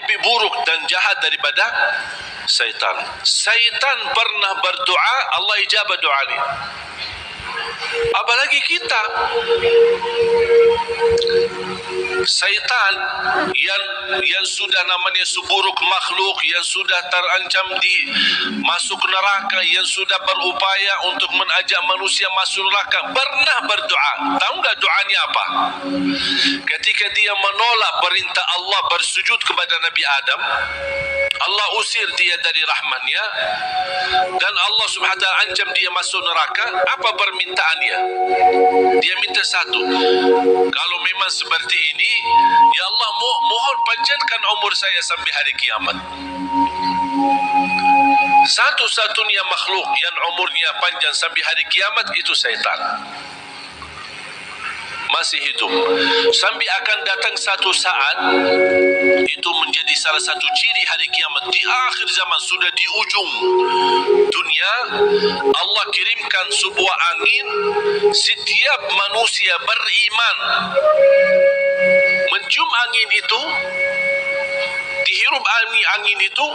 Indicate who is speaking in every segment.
Speaker 1: lebih buruk dan jahat daripada syaitan. Syaitan pernah berdoa, Allah ijabah doanya. Apalagi kita. Syaitan yang sudah namanya seburuk makhluk, yang sudah terancam masuk neraka, yang sudah berupaya untuk mengajak manusia masuk neraka, pernah berdoa. Tahu enggak doanya apa? Ketika dia menolak perintah Allah bersujud kepada Nabi Adam, Allah usir dia dari rahmannya, dan Allah Subhanahu wa ta'ala ancam dia masuk neraka. Apa permintaannya? Dia minta satu, kalau memang seperti ini, ya Allah, mohon panjangkan umur saya sampai hari kiamat. Satu-satunya makhluk yang umurnya panjang sampai hari kiamat itu syaitan. Masih hidup. Sampai akan datang satu saat, itu menjadi salah satu ciri hari kiamat. Di akhir zaman, sudah di ujung dunia, Allah kirimkan sebuah angin. Setiap manusia beriman mencium angin itu, dihirup angin itu,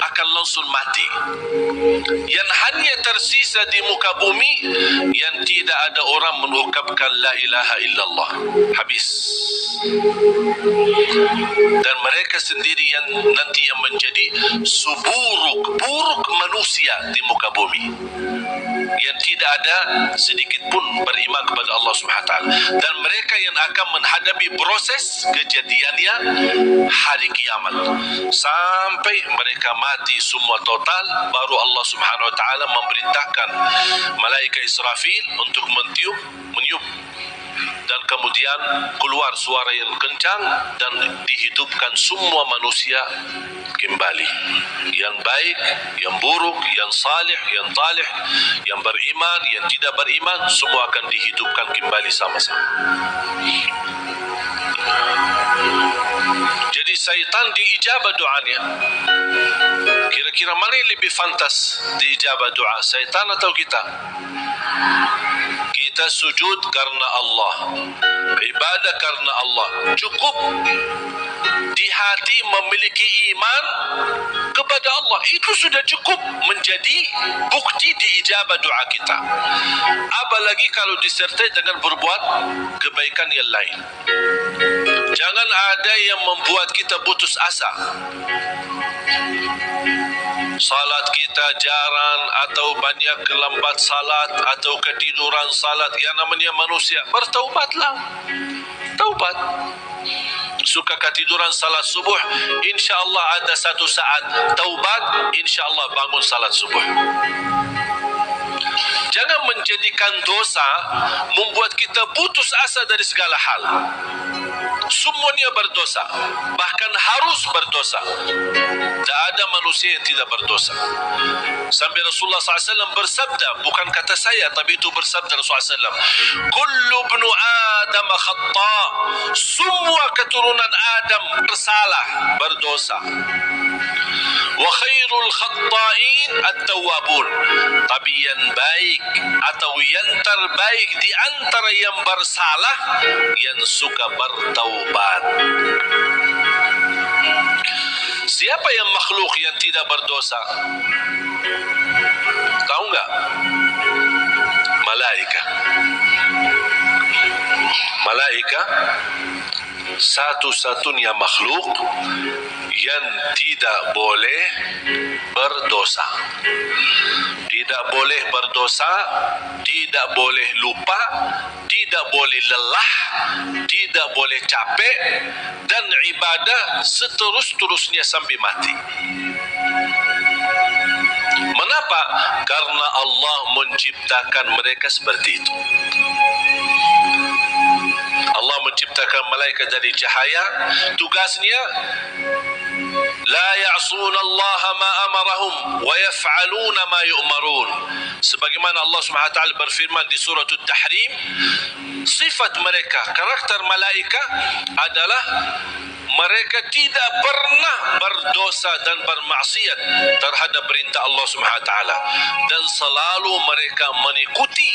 Speaker 1: akan langsung mati. Yang hanya tersisa di muka bumi, yang tidak ada orang mengucapkan la ilaha illallah. Habis. Dan mereka sendiri yang nanti yang menjadi seburuk-buruk manusia di muka bumi, yang tidak ada sedikit pun beriman kepada Allah Subhanahu wa ta'ala. Dan mereka yang akan menghadapi proses kejadiannya hari kiamat, sampai mereka mati semua total, baru Allah Subhanahu wa ta'ala memerintahkan malaikat Israfil untuk meniup, dan kemudian keluar suara yang kencang, dan dihidupkan semua manusia kembali. Yang baik, yang buruk, yang salih, yang talih, yang beriman, yang tidak beriman, semua akan dihidupkan kembali sama-sama. Jadi syaitan diijabah doanya. Kira-kira mana yang lebih fantas diijabah doa, syaitan atau kita? Kita sujud karena Allah, ibadah karena Allah. Cukup di hati memiliki iman kepada Allah, itu sudah cukup menjadi bukti diijabah doa kita. Apalagi kalau disertai dengan berbuat kebaikan yang lain. Jangan ada yang membuat kita putus asa. Salat kita jarang, atau banyak kelambat salat, atau ketiduran salat. Yang namanya manusia, bertaubatlah. Taubat. Suka ketiduran salat subuh, insya-Allah ada satu saat taubat, insya-Allah bangun salat subuh. Jangan menjadikan dosa membuat kita putus asa dari segala hal. Semuanya berdosa, bahkan harus berdosa. Tak ada manusia yang tidak berdosa. Sampai Rasulullah SAW bersabda, bukan kata saya, tapi itu bersabda Rasulullah SAW, kullu ibnu Adam khata, semua keturunan Adam bersalah, berdosa. Wa khairul khatta'in at-tawwabun, tapi yang baik atau yang terbaik di antara yang bersalah, yang suka bertaubat. Siapa yang makhluk yang tidak berdosa? Tahu enggak? Malaikat. Malaikat satu-satunya makhluk yang tidak boleh berdosa. Tidak boleh berdosa, tidak boleh lupa, tidak boleh lelah, tidak boleh capek, dan ibadah seterus-terusnya sampai mati. Mengapa? Karena Allah menciptakan mereka seperti itu. Allah menciptakan malaikat dari cahaya. Tugasnya la ya'suna Allah ma amarahum wa yaf'aluna ma yu'marun. Sebagaimana Allah Subhanahu wa taala berfirman di surah At-Tahrim, sifat mereka, karakter malaikat adalah mereka tidak pernah berdosa dan bermaksiat terhadap perintah Allah Subhanahu wa taala, dan selalu mereka mengikuti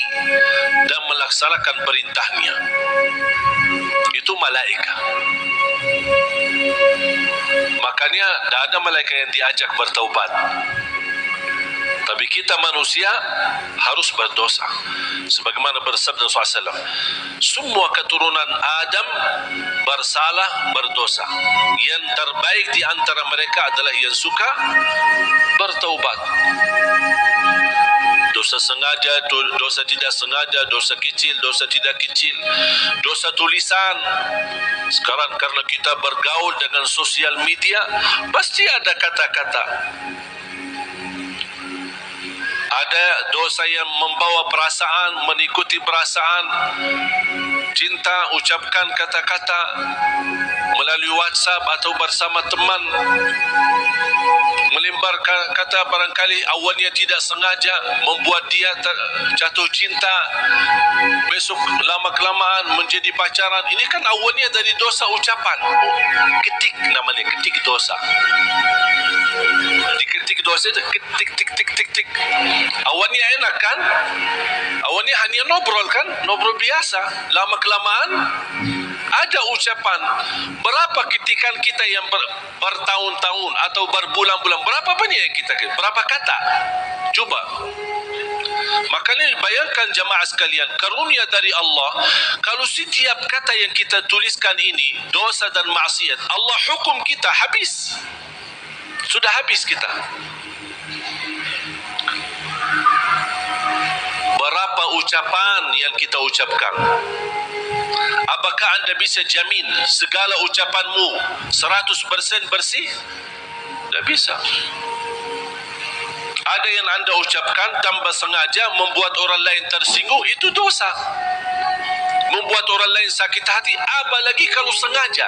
Speaker 1: dan melakukan melaksanakan perintahnya. Itu malaikat. Makanya tidak ada malaikat yang diajak bertaubat. Tapi kita manusia harus berdosa. Sebagaimana bersabda SAW, semua keturunan Adam bersalah, berdosa. Yang terbaik di antara mereka adalah yang suka bertaubat. Dosa sengaja, dosa tidak sengaja, dosa kecil, dosa tidak kecil, dosa tulisan. Sekarang karena kita bergaul dengan sosial media, pasti ada kata-kata. Ada dosa yang membawa perasaan, mengikuti perasaan. Cinta, ucapkan kata-kata melalui WhatsApp atau bersama teman. Melembar kata barangkali awalnya tidak sengaja membuat dia jatuh cinta. Besok lama-kelamaan menjadi pacaran. Ini kan awalnya dari dosa ucapan. Ketik namanya, ketik dosa. Diketik dosa itu ketik tik tik tik tik. Awalnya enak kan? Awalnya hanya ngobrol kan? Ngobrol biasa. Lama-kelamaan ada ucapan. Berapa ketikan kita yang bertahun-tahun atau berbulan-bulan, berapa banyak yang kita, berapa kata? Coba. Makanya bayangkan jamaah sekalian, karunia dari Allah. Kalau setiap kata yang kita tuliskan ini dosa dan maksiat, Allah hukum kita habis. Sudah habis kita. Berapa ucapan yang kita ucapkan? Apakah anda bisa jamin segala ucapanmu 100% bersih? Tidak bisa. Ada yang anda ucapkan tanpa sengaja membuat orang lain tersinggung, itu dosa. Membuat orang lain sakit hati, apalagi kalau sengaja.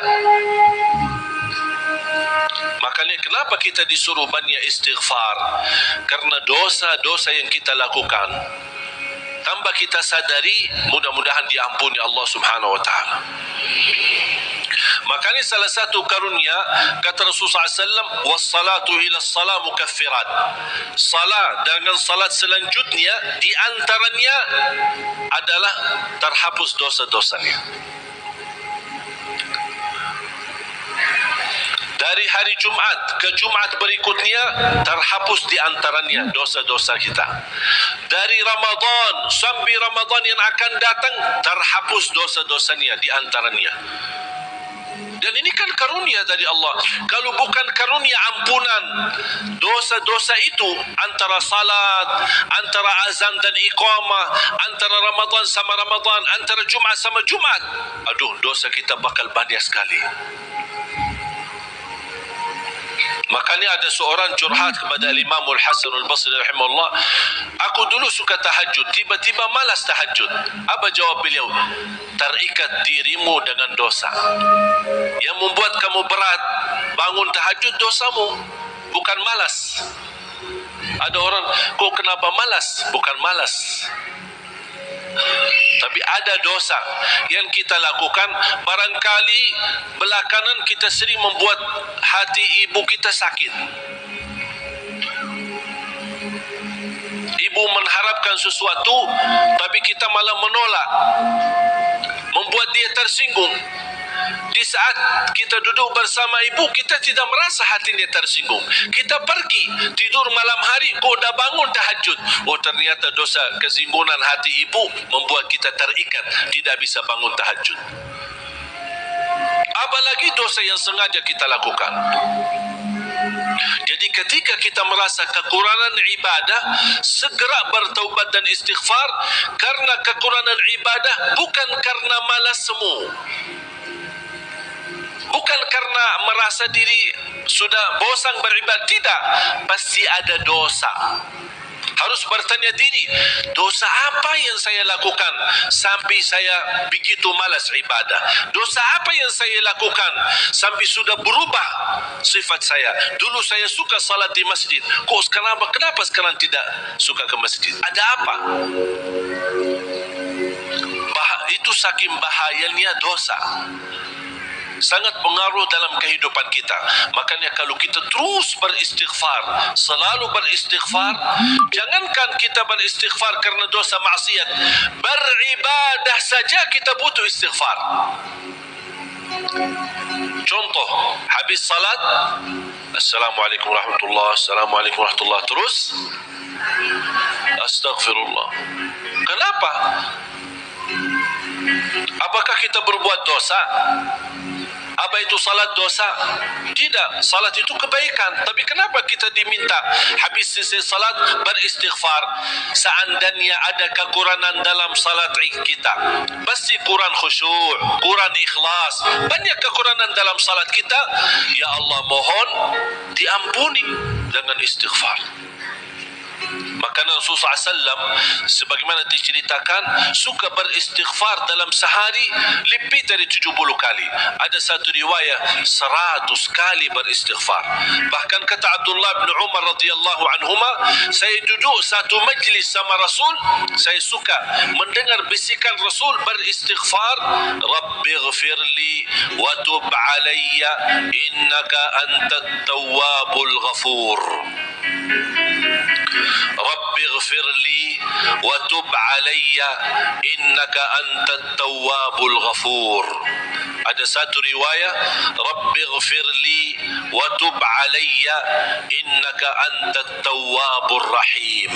Speaker 1: Makanya kenapa kita disuruh banyak istighfar? Karena dosa-dosa yang kita lakukan, tanpa kita sadari, mudah-mudahan diampuni Allah Subhanahu wa taala. Makanya salah satu karunia kata Rasulullah SAW, wassalatu ila salat mukaffirat. Salat dengan salat selanjutnya di antaranya adalah terhapus dosa-dosanya. Dari hari Jumat ke Jumat berikutnya terhapus di antaranya dosa-dosa kita. Dari Ramadan sampai Ramadan yang akan datang terhapus dosa-dosanya di antaranya. Dan ini kan karunia dari Allah. Kalau bukan karunia ampunan dosa-dosa itu, antara salat, antara azan dan iqamah, antara Ramadan sama Ramadan, antara Jumat sama Jumat, aduh, dosa kita bakal banyak sekali. Makanya ada seorang curhat kepada Imam Al-Hasan Al-Basri rahimahullah, aku dulu suka tahajud, tiba-tiba malas tahajud. Apa jawab beliau? Terikat dirimu dengan dosa. Yang membuat kamu berat bangun tahajud dosamu, bukan malas. Ada orang, kok kenapa malas? Bukan malas, tapi ada dosa yang kita lakukan. Barangkali belakangan kita sering membuat hati ibu kita sakit. Ibu mengharapkan sesuatu, tapi kita malah menolak, membuat dia tersinggung. Di saat kita duduk bersama ibu, kita tidak merasa hatinya tersinggung. Kita pergi tidur malam hari, kok dah bangun tahajud. Oh, ternyata dosa kesinggungan hati ibu membuat kita terikat, tidak bisa bangun tahajud. Apalagi dosa yang sengaja kita lakukan. Jadi ketika kita merasa kekurangan ibadah, segera bertaubat dan istighfar. Karena kekurangan ibadah bukan karena malasmu, bukan karena merasa diri sudah bosan beribadah, tidak. Pasti ada dosa. Harus bertanya diri, dosa apa yang saya lakukan sampai saya begitu malas ibadah? Dosa apa yang saya lakukan sampai sudah berubah sifat saya? Dulu saya suka salat di masjid, kok kenapa sekarang tidak suka ke masjid? Ada apa? Itu saking bahayanya dosa, sangat pengaruh dalam kehidupan kita. Makanya kalau kita terus beristighfar, selalu beristighfar, jangankan kita beristighfar karena dosa maksiat, beribadah saja kita butuh istighfar. Contoh, habis salat, Assalamualaikum warahmatullahi, Assalamualaikum warahmatullahi, terus Astaghfirullah. Kenapa? Apakah kita berbuat dosa? Apa itu salat dosa? Tidak, salat itu kebaikan. Tapi kenapa kita diminta habis selesai salat beristighfar? Seandainya ada kekurangan dalam salat kita, pasti kurang khusyuk, kurang ikhlas, banyak kekurangan dalam salat kita. Ya Allah, mohon diampuni dengan istighfar. Maka Rasulullah SAW sebagaimana diceritakan suka beristighfar dalam sehari lebih dari 70 kali. Ada satu riwayat 100 kali beristighfar. Bahkan kata Abdullah bin Umar radhiyallahu anhuma, saya duduk satu majlis sama Rasul, saya suka mendengar bisikan Rasul beristighfar, Rabbighfirli wa tub alayya innaka antat tawwabul ghafur. Rabbi ghfirli wa tub alayya innaka antat tawwabul ghafur. Ada satu riwayat, Rabbi ghfirli wa tub alayya innaka antat tawwabur rahim.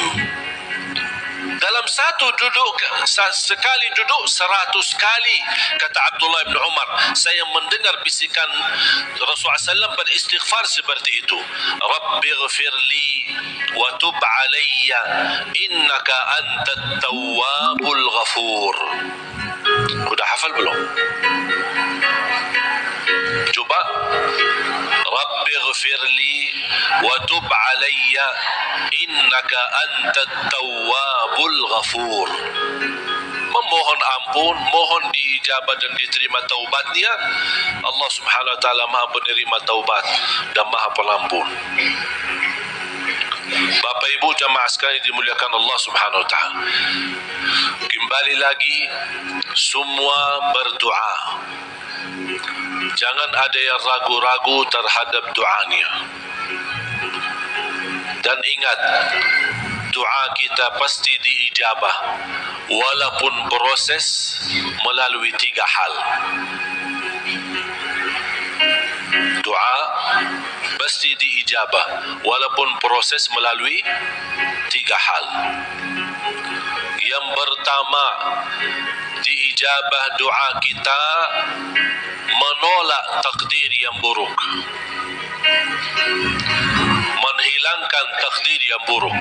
Speaker 1: Dalam satu duduk, sekali duduk 100 kali, kata Abdullah bin Umar, saya mendengar bisikan Rasulullah SAW beristighfar seperti itu. Rabbi ghfirli wa tub alayya innaka antat tawwabul ghafur. Sudah hafal belum? Coba. Rabbi ghfirli wa tub alayya innaka antat tawwabul ghafur. Memohon ampun, mohon diijabah dan diterima taubatnya. Allah Subhanahu wa taala Maha penerima taubat dan Maha pengampun. Bapak Ibu jamaah sekalian dimuliakan Allah Subhanahu wa taala. Kembali lagi semua berdoa. Jangan ada yang ragu-ragu terhadap doanya. Dan ingat, doa kita pasti diijabah walaupun proses melalui 3 hal. Doa pasti diijabah walaupun proses melalui 3 hal. Yang pertama, diijabah doa kita menolak takdir yang buruk, menghilangkan takdir yang buruk.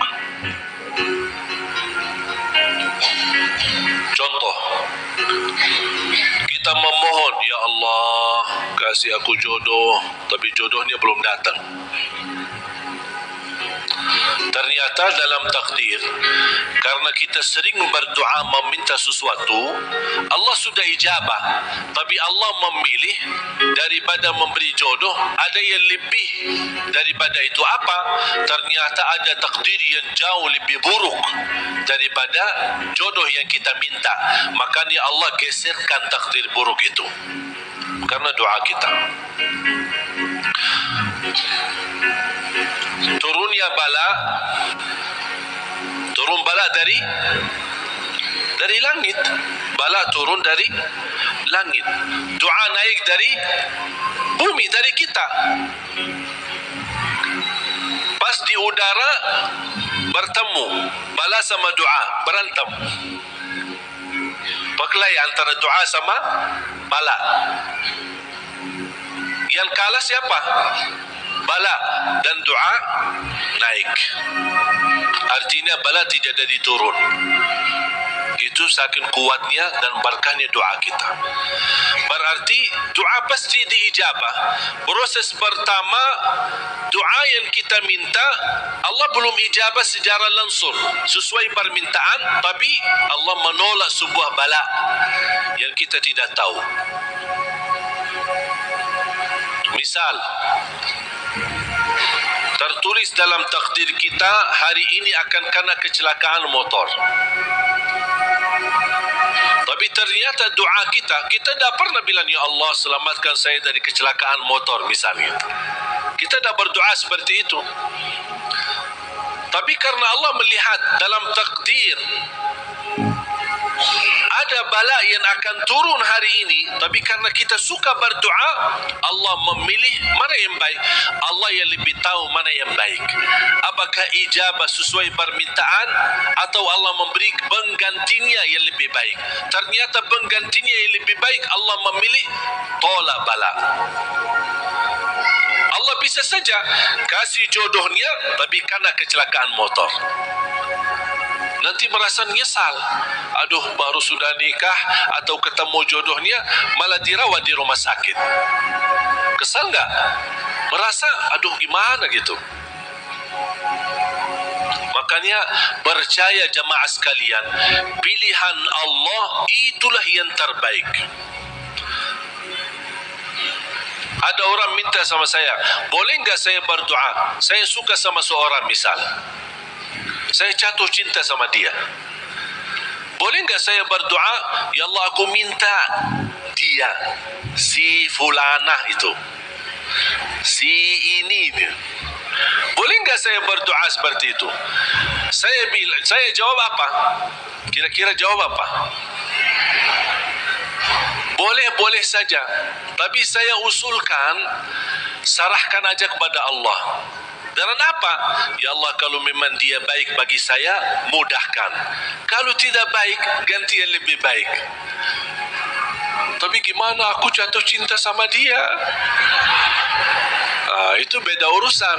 Speaker 1: Contoh, kita memohon, ya Allah kasih aku jodoh, tapi jodohnya belum datang. Ternyata dalam takdir, karena kita sering berdoa meminta sesuatu, Allah sudah ijabah, tapi Allah memilih daripada memberi jodoh, ada yang lebih daripada itu. Apa? Ternyata ada takdir yang jauh lebih buruk daripada jodoh yang kita minta. Makanya Allah geserkan takdir buruk itu karena doa kita. Turunnya bala, turun bala dari langit. Bala turun dari langit. Doa naik dari bumi, dari kita. Pas di udara bertemu, bala sama doa berantem. Berkelahi antara doa sama bala. Yang kalah siapa? Bala, dan doa naik. Artinya bala tidak jadi turun. Itu saking kuatnya dan berkahnya doa kita. Berarti doa pasti diijabah. Proses pertama, doa yang kita minta Allah belum ijabah secara langsung sesuai permintaan, tapi Allah menolak sebuah bala yang kita tidak tahu. Misal, tertulis dalam takdir kita hari ini akan kena kecelakaan motor. Tapi ternyata doa kita tidak pernah bilang, ya Allah selamatkan saya dari kecelakaan motor misalnya. Kita tidak berdoa seperti itu. Tapi karena Allah melihat dalam takdir ada bala yang akan turun hari ini, tapi karena kita suka berdoa, Allah memilih mana yang baik. Allah yang lebih tahu mana yang baik. Apakah ijabah sesuai permintaan atau Allah memberi penggantinya yang lebih baik. Ternyata penggantinya yang lebih baik, Allah memilih tolak bala. Allah bisa saja kasih jodohnya, tapi karena kecelakaan motor. Nanti merasa nyesal. Aduh, baru sudah nikah atau ketemu jodohnya, malah dirawat di rumah sakit. Kesal nggak? Merasa, aduh gimana gitu. Makanya percaya jemaah sekalian, pilihan Allah itulah yang terbaik. Ada orang minta sama saya, boleh nggak saya berdoa? Saya suka sama seorang misal. Saya jatuh cinta sama dia. Boleh nggak saya berdoa, ya Allah aku minta dia, si fulanah itu, si ini dia. Boleh nggak saya berdoa seperti itu? Saya jawab apa? Kira-kira jawab apa? Boleh saja. Tapi saya usulkan, serahkan aja kepada Allah. Dan apa? Ya Allah, kalau memang dia baik bagi saya, mudahkan. Kalau tidak baik, ganti yang lebih baik. Tapi gimana aku jatuh cinta sama dia? Itu beda urusan.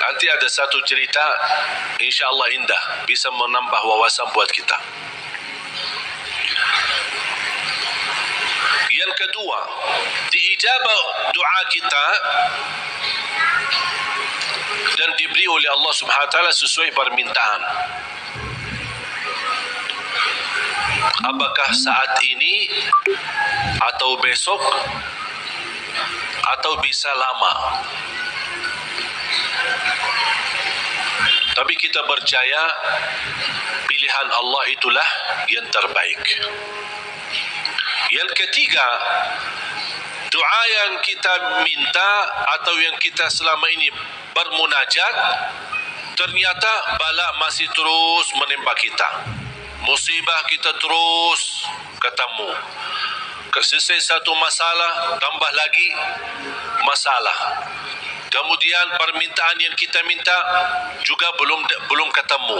Speaker 1: Nanti ada satu cerita, insya Allah indah, bisa menambah wawasan buat kita. Yang kedua, diijabah doa kita dan diberi oleh Allah Subhanahu wa taala sesuai permintaan. Apakah saat ini atau besok atau bisa lama? Tapi kita percaya pilihan Allah itulah yang terbaik. Yang ketiga, doa yang kita minta atau yang kita selama ini bermunajat, ternyata bala masih terus menimpa kita. Musibah kita terus ketemu. Selesai satu masalah, tambah lagi masalah. Kemudian permintaan yang kita minta juga belum ketemu.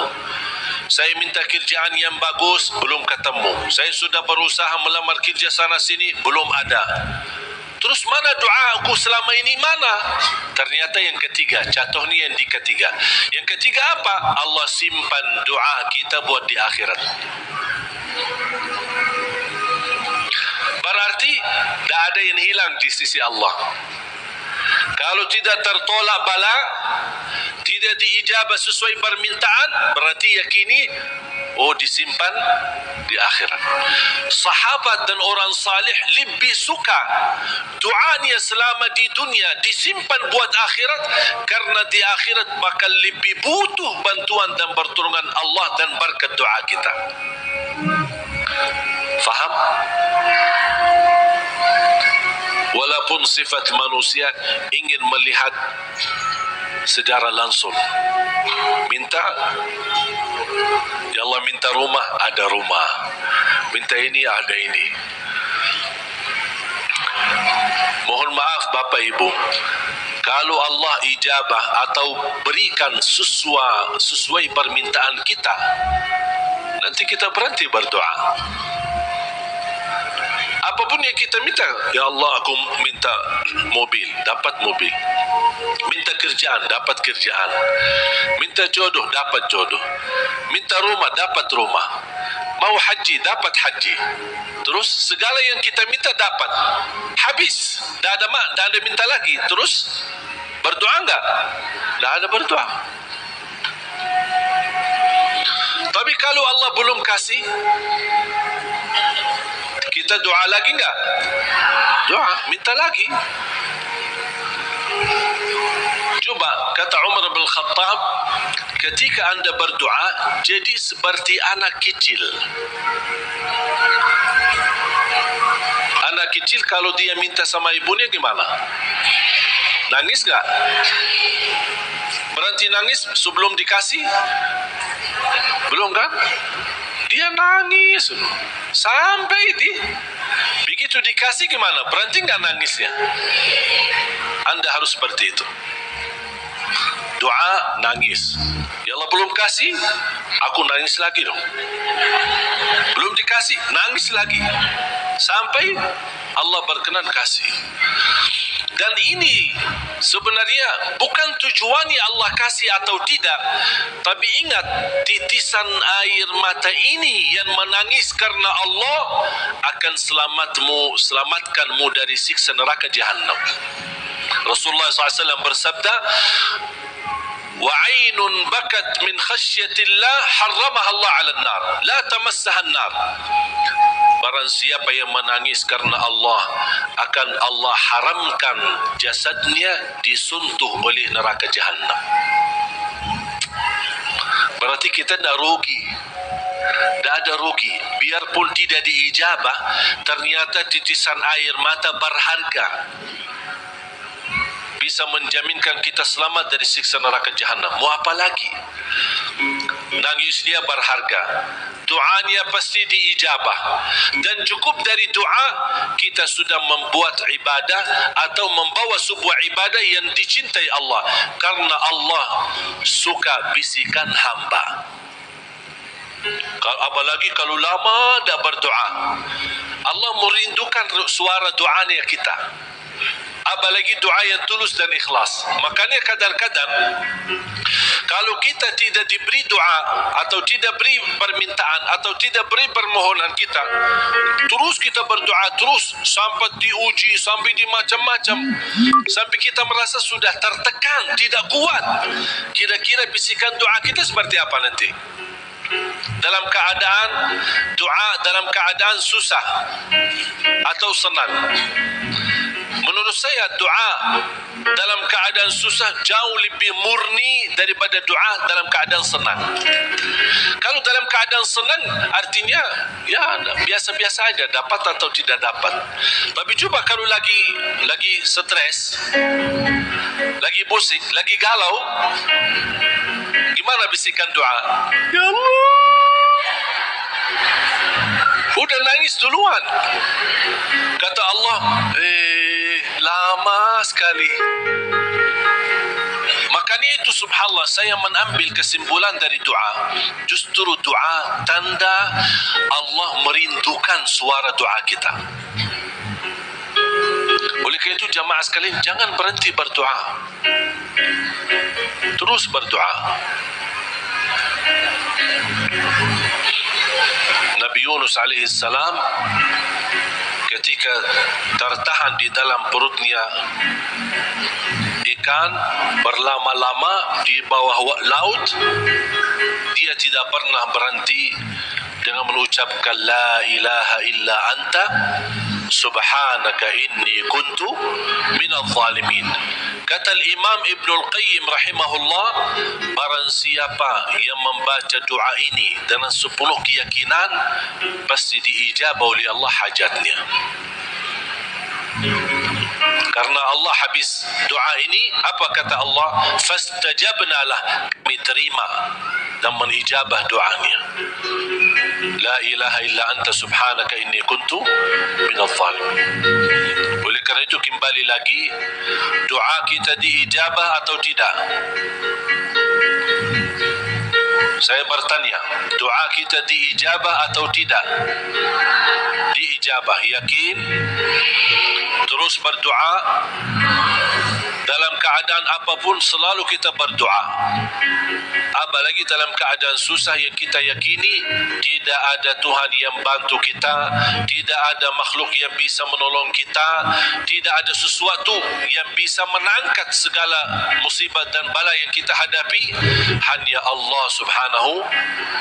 Speaker 1: Saya minta kerjaan yang bagus, belum ketemu. Saya sudah berusaha melamar kerja sana sini, belum ada. Terus mana doa aku selama ini mana? Ternyata yang ketiga, jatuh ni yang di ketiga. Yang ketiga apa? Allah simpan doa kita buat di akhirat. Berarti tidak ada yang hilang di sisi Allah. Kalau tidak tertolak bala, tidak diijabah sesuai permintaan, berarti yakini disimpan di akhirat. Sahabat dan orang salih lebih suka doanya selama di dunia disimpan buat akhirat, karena di akhirat bakal lebih butuh bantuan dan pertolongan Allah dan berkat doa kita. Faham? Walaupun sifat manusia ingin melihat secara langsung, minta, ya Allah minta rumah, ada rumah, minta ini, ada ini. Mohon maaf Bapak Ibu, kalau Allah ijabah atau berikan sesuai permintaan kita, nanti kita berhenti berdoa. Apapun yang kita minta, ya Allah aku minta mobil, dapat mobil. Minta kerjaan, dapat kerjaan. Minta jodoh, dapat jodoh. Minta rumah, dapat rumah. Mau haji, dapat haji. Terus segala yang kita minta dapat. Habis, dah ada minta lagi. Terus berdoa enggak? Dah ada berdoa. Tapi kalau Allah belum kasih, kita doa lagi enggak? Doa, minta lagi. Coba kata Umar bin Khattab, ketika anda berdoa jadi seperti anak kecil. Anak kecil kalau dia minta sama ibunya gimana? Nangis enggak? Berhenti nangis sebelum dikasih? Belum kan? Dia nangis sampai begitu dikasih gimana? Berhenti nggak nangisnya? Anda harus seperti itu. Doa, nangis. Ya Allah belum kasih, aku nangis lagi dong. Belum dikasih, nangis lagi. Sampai Allah berkenan kasih. Dan ini sebenarnya bukan tujuannya Allah kasih atau tidak. Tapi ingat, titisan air mata ini yang menangis karena Allah akan selamatkanmu dari siksa neraka Jahannam. Rasulullah SAW bersabda, وعين بكت من خشية الله حرمها الله على النار لا تمسها النار. Barang siapa yang menangis karena Allah, akan Allah haramkan jasadnya disuntuh oleh neraka Jahannam. Berarti kita tidak rugi, tidak ada rugi. Biarpun tidak diijabah, ternyata titisan air mata berharga, bisa menjaminkan kita selamat dari siksa neraka Jahannam. Mau apa lagi? Nangis dia berharga, doanya pasti diijabah, dan cukup dari doa kita sudah membuat ibadah atau membawa sebuah ibadah yang dicintai Allah, karena Allah suka bisikan hamba. Apalagi kalau lama dah berdoa, Allah merindukan suara doanya kita. Apalagi doa yang tulus dan ikhlas. Makanya kadang-kadang kalau kita tidak diberi doa atau tidak beri permintaan atau tidak beri permohonan kita, terus kita berdoa terus sampai diuji, sampai di macam-macam, sampai kita merasa sudah tertekan, tidak kuat. Kira-kira bisikan doa kita seperti apa nanti? Dalam keadaan doa, dalam keadaan susah atau senang? Menurut saya doa dalam keadaan susah jauh lebih murni daripada doa dalam keadaan senang. Kalau dalam keadaan senang artinya ya biasa-biasa aja, dapat atau tidak dapat. Tapi coba kalau lagi stres, lagi pusing, lagi galau, gimana bisikan doa? Ya Allah, udah nangis duluan. Kata Allah, lama sekali. Makanya itu subhanallah, saya mengambil kesimpulan dari doa. Justru doa tanda Allah merindukan suara doa kita. Oleh karena itu jamaah sekalian, jangan berhenti berdoa. Terus berdoa. Nabi Yunus alaihissalam ketika tertahan di dalam perutnya ikan berlama-lama di bawah laut, dia tidak pernah berhenti dengan mengucapkan la ilaha illa anta subhanaka inni kuntu minadh zalimin. Kata Imam Ibn Al-Qayyim rahimahullah, barang siapa yang membaca doa ini dengan sepenuh keyakinan, pasti diijabah oleh Allah hajatnya. Karena Allah habis doa ini, apa kata Allah? Fastajabna lah, kami terima dan menijabah doanya. La ilaha illa anta subhanaka inni kuntu minadh zalimin. Oleh kerana itu kembali lagi, doa kita diijabah atau tidak? Saya bertanya, doa kita diijabah atau tidak? Diijabah, yakin? Terus berdoa. Dalam keadaan apapun selalu kita berdoa. Apalagi dalam keadaan susah yang kita yakini tidak ada Tuhan yang bantu kita, tidak ada makhluk yang bisa menolong kita, tidak ada sesuatu yang bisa mengangkat segala musibah dan bala yang kita hadapi, hanya Allah subhanahu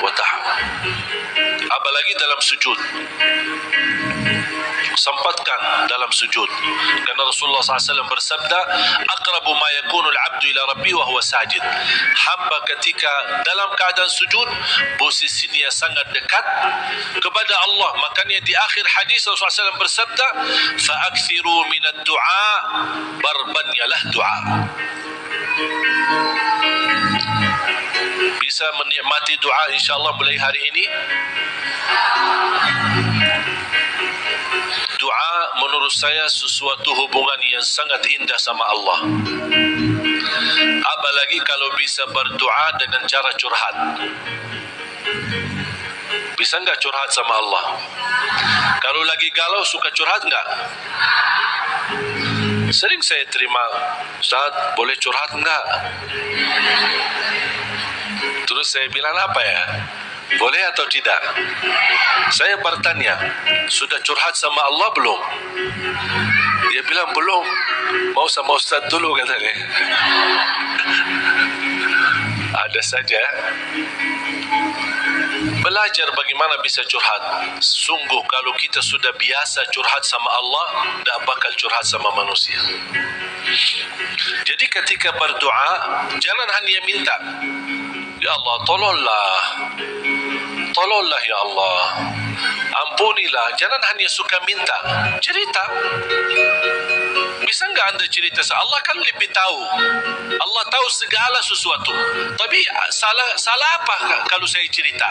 Speaker 1: wa ta'ala. Apalagi dalam sujud, sempatkan dalam sujud, karena Rasulullah SAW bersabda, aqrabu ma yakunu al-'abdu ila rabbi wa huwa sajid. Hamba ketika dalam keadaan sujud, posisinya sangat dekat kepada Allah. Makanya di akhir hadis Rasulullah SAW bersabda, fa'akthiru minad du'a, barbanyalah doa. bisa menikmati doa insyaAllah mulai hari ini? Doa menurut saya sesuatu hubungan yang sangat indah sama Allah. Apalagi kalau bisa berdoa dengan cara curhat. Bisa enggak curhat sama Allah? Kalau lagi galau suka curhat enggak? Sering saya terima, Ustaz, boleh curhat enggak? Terus saya bilang apa ya? Boleh atau tidak? Saya bertanya, sudah curhat sama Allah belum? Dia bilang belum. Mau sama Ustaz dulu katanya. Ada saja. Belajar bagaimana bisa curhat. Sungguh kalau kita sudah biasa curhat sama Allah, tak bakal curhat sama manusia. Jadi ketika berdoa, jangan hanya minta, ya Allah tolonglah, tolonglah ya Allah, ampunilah. Jangan hanya suka minta, cerita. Bisa enggak anda cerita? Allah kan lebih tahu. Allah tahu segala sesuatu. Tapi salah apa kalau saya cerita?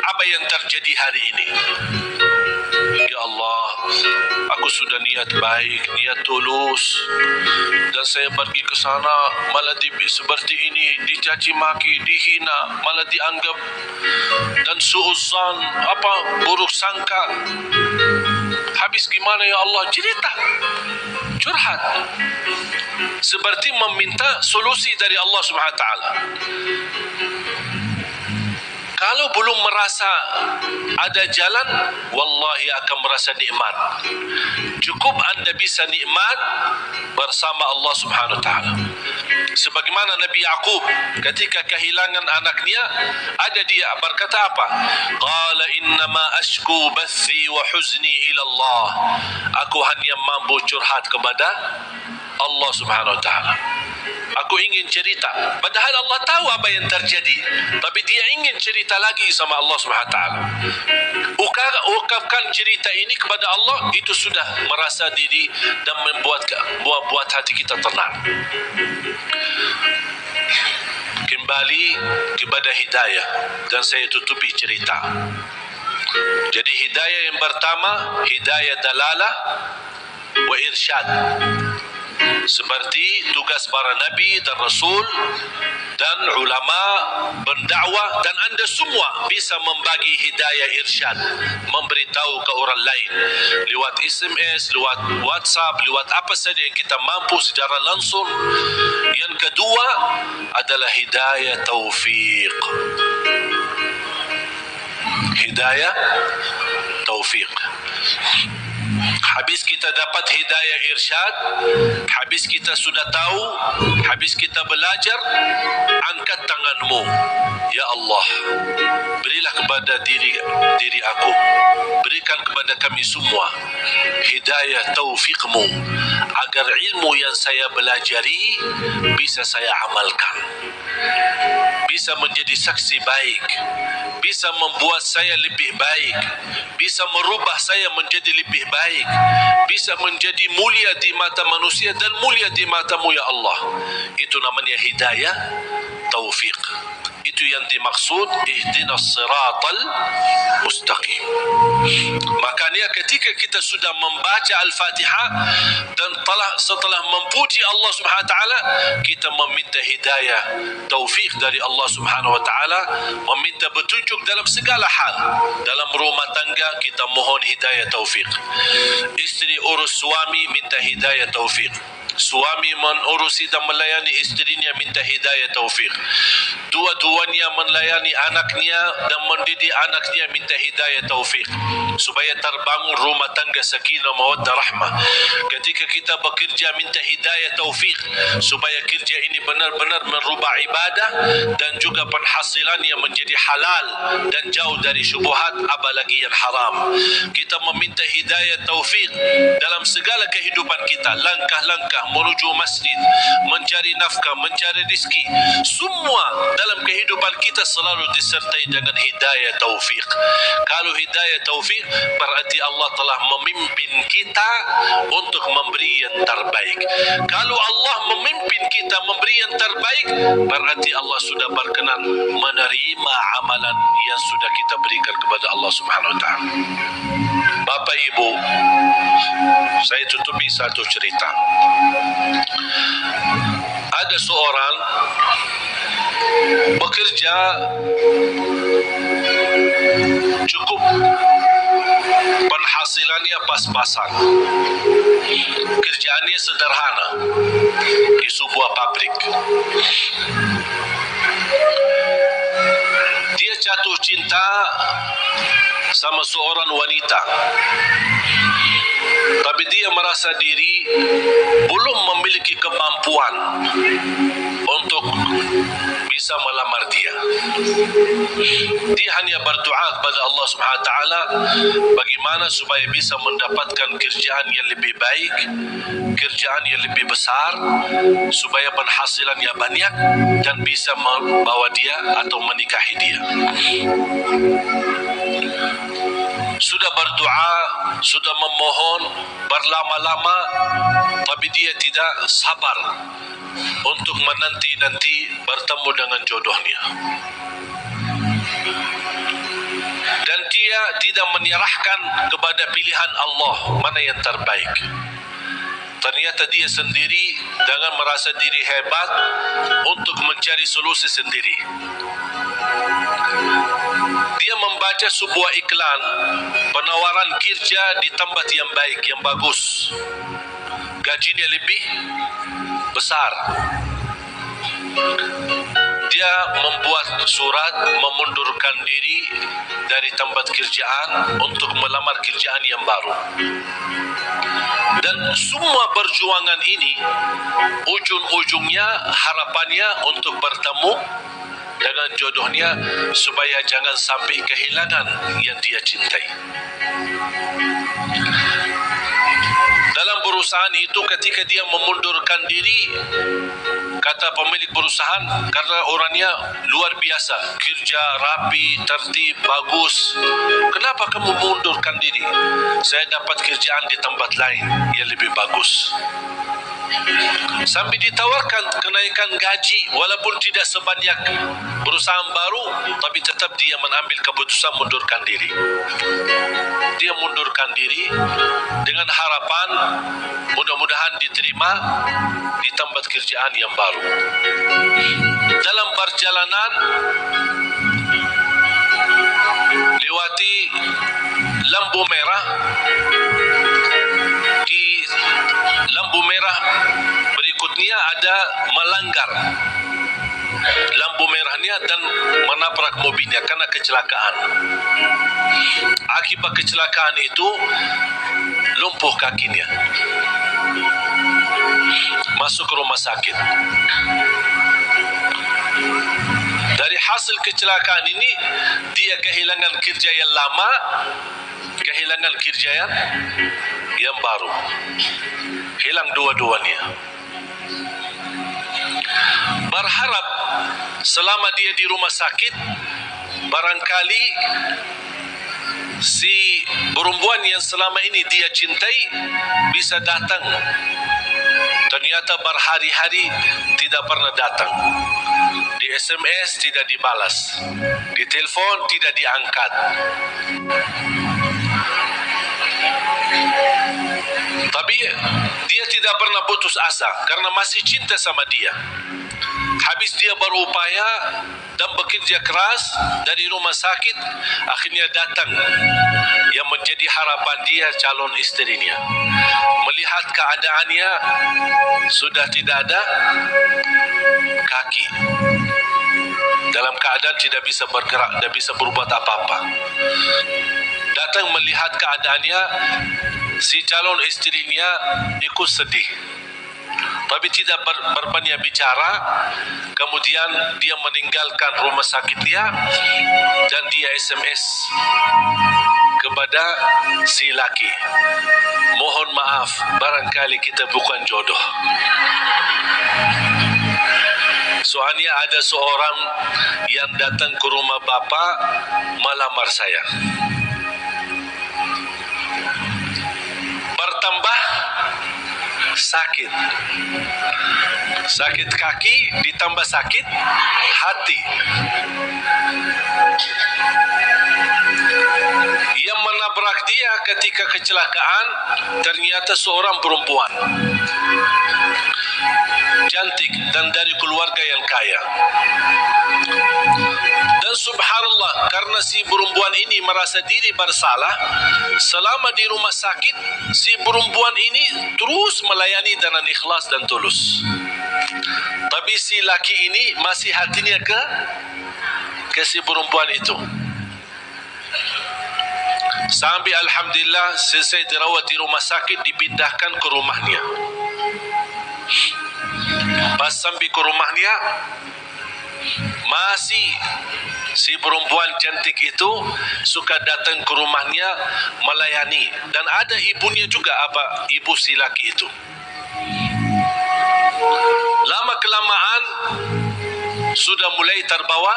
Speaker 1: Apa yang terjadi hari ini? Ya Allah, aku sudah niat baik, niat tulus, dan saya pergi ke sana malah seperti ini, dicaci maki, dihina, malah dianggap, dan suuzan, buruk sangka. Habis gimana ya Allah? Cerita, curhat, seperti meminta solusi dari Allah Subhanahu Wa Taala. Kalau belum merasa ada jalan, wallahi akan merasa nikmat. Cukup anda bisa nikmat bersama Allah Subhanahu Wa Taala. Sebagaimana Nabi Yaqub ketika kehilangan anaknya, ada dia berkata apa? Qala innama ashku bathi wa huzni ila Allah. Aku hanya mampu curhat kepada Allah Subhanahu Wa Taala. Aku ingin cerita, padahal Allah tahu apa yang terjadi, tapi dia ingin cerita lagi sama Allah Subhanahu Wa Taala. Ungkapkan cerita ini kepada Allah, itu sudah merasa diri dan membuat hati kita tenang. Kembali kepada hidayah, dan saya tutupi cerita. Jadi hidayah yang pertama, hidayah dalalah wa irsyad. Seperti tugas para nabi dan rasul dan ulama pendakwah, dan anda semua bisa membagi hidayah irsyad, memberitahu ke orang lain lewat SMS, lewat WhatsApp, lewat apa saja yang kita mampu secara langsung. Yang kedua adalah hidayah taufiq. Hidayah taufiq. Habis kita dapat hidayah irsyad, habis kita sudah tahu, habis kita belajar, angkat tanganmu, ya Allah, berilah kepada diri aku, berikan kepada kami semua hidayah taufiqmu, agar ilmu yang saya belajari bisa saya amalkan, bisa menjadi saksi baik, bisa membuat saya lebih baik, bisa merubah saya menjadi lebih baik, bisa menjadi mulia di mata manusia dan mulia di matamu ya Allah. Itu namanya hidayah taufiq. Itu yang dimaksud ihdinas siratal mustaqim. Makanya ketika kita sudah membaca Al-Fatihah dan setelah memuji Allah Subhanahu Wa Taala, kita meminta hidayah taufik dari Allah Subhanahu Wa Taala, meminta petunjuk dalam segala hal. Dalam rumah tangga kita mohon hidayah taufik. Istri urus suami, minta hidayah taufik. Suami menurusi dan melayani istrinya, minta hidayah taufik. Dua-duanya melayani anaknya dan mendidik anaknya, minta hidayah taufik, supaya terbangun rumah tangga sakinah mawaddah rahmah. Ketika kita bekerja, minta hidayah taufik, supaya kerja ini benar-benar merubah ibadah dan juga penghasilannya menjadi halal dan jauh dari syubhat, apalagi yang haram. Kita meminta hidayah taufik dalam segala kehidupan kita, langkah-langkah menuju masjid, mencari nafkah, mencari rizki, semua dalam kehidupan kehidupan kita selalu disertai dengan hidayah taufik. Kalau hidayah taufik, berarti Allah telah memimpin kita untuk memberi yang terbaik. Kalau Allah memimpin kita memberi yang terbaik, berarti Allah sudah berkenan menerima amalan yang sudah kita berikan kepada Allah Subhanahu wa taala. Bapak Ibu, saya tutupi satu cerita. Ada seorang bekerja cukup, penghasilannya pas-pasan, kerjaannya sederhana di sebuah pabrik. Dia jatuh cinta sama seorang wanita, tapi dia merasa diri belum memiliki kemampuan untuk bisa melamar dia. Dia hanya berdoa kepada Allah Subhanahu wa taala bagaimana supaya bisa mendapatkan kerjaan yang lebih baik, kerjaan yang lebih besar, supaya penghasilannya banyak dan bisa membawa dia atau menikahi dia. Sudah berdoa, sudah memohon berlama-lama, tapi dia tidak sabar untuk menanti-nanti bertemu dengan jodohnya. Dan dia tidak menyerahkan kepada pilihan Allah mana yang terbaik. Ternyata dia sendiri dengan merasa diri hebat untuk mencari solusi sendiri. Dia membaca sebuah iklan penawaran kerja di tempat yang baik, yang bagus, gajinya lebih besar. Dia membuat surat memundurkan diri dari tempat kerjaan untuk melamar kerjaan yang baru. Dan semua perjuangan ini ujung-ujungnya harapannya untuk bertemu dengan jodohnya supaya jangan sampai kehilangan yang dia cintai. Dalam perusahaan itu ketika dia memundurkan diri, kata pemilik perusahaan, karena orangnya luar biasa, kerja rapi, tertib, bagus. Kenapa kamu mundurkan diri? Saya dapat kerjaan di tempat lain yang lebih bagus. Sampai ditawarkan kenaikan gaji walaupun tidak sebanyak perusahaan baru, tapi tetap dia mengambil keputusan mundurkan diri. Dia mundurkan diri dengan harapan mudah-mudahan diterima di tempat kerjaan yang baru. Dalam perjalanan lewati lampu merah, di lampu merah berikutnya ada melanggar lampu merahnya dan menabrak mobilnya karena kecelakaan. Akibat kecelakaan itu lumpuh kakinya, masuk ke rumah sakit. Dari hasil kecelakaan ini dia kehilangan kerja yang lama, kehilangan kerja yang baru, hilang dua-duanya. Berharap selama dia di rumah sakit barangkali si perempuan yang selama ini dia cintai bisa datang. Ternyata berhari-hari tidak pernah datang. Di SMS tidak dibalas, di telepon tidak diangkat. Tapi dia tidak pernah putus asa karena masih cinta sama dia. Habis dia berupaya dan bekerja keras dari rumah sakit, akhirnya datang yang menjadi harapan dia, calon istrinya. Melihat keadaannya sudah tidak ada kaki, dalam keadaan tidak bisa bergerak, tidak bisa berbuat apa-apa. Datang melihat keadaannya, si calon istrinya ikut sedih, tapi tidak berbanyak bicara. Kemudian dia meninggalkan rumah sakit dia dan dia SMS kepada si laki, mohon maaf, barangkali kita bukan jodoh. Soalnya ada seorang yang datang ke rumah bapa melamar saya. Bertambah sakit. Sakit kaki ditambah sakit hati. Yang menabrak dia ketika kecelakaan ternyata seorang perempuan cantik dan dari keluarga yang kaya. Dan subhanallah, karena si perempuan ini merasa diri bersalah, selama di rumah sakit si perempuan ini terus melayani dengan ikhlas dan tulus. Tapi si laki ini masih hatinya ke si perempuan itu. Sampai alhamdulillah selesai dirawat di rumah sakit, dipindahkan ke rumahnya. Pas sampai ke rumahnya, masih si perempuan cantik itu suka datang ke rumahnya melayani, dan ada ibunya juga, ibu si laki itu. Lama kelamaan sudah mulai terbawa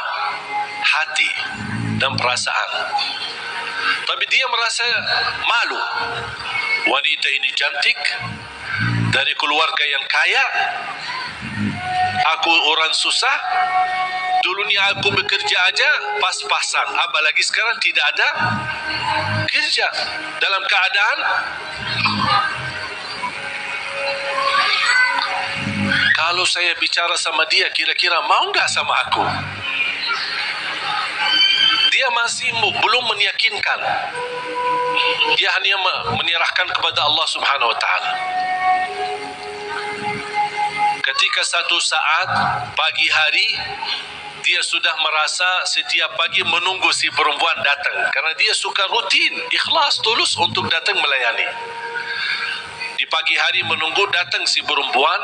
Speaker 1: hati dan perasaan. Tapi dia merasa malu. Wanita ini cantik, dari keluarga yang kaya, aku orang susah. Dulunya aku bekerja aja pas-pasan, apalagi sekarang tidak ada kerja. Dalam keadaan kalau saya bicara sama dia, kira-kira mau enggak sama aku? Dia masih belum meyakinkan. Dia hanya menyerahkan kepada Allah Subhanahu wa taala. Ketika satu saat pagi hari, dia sudah merasa setiap pagi menunggu si perempuan datang, karena dia suka rutin, ikhlas, tulus untuk datang melayani. Di pagi hari menunggu datang si perempuan,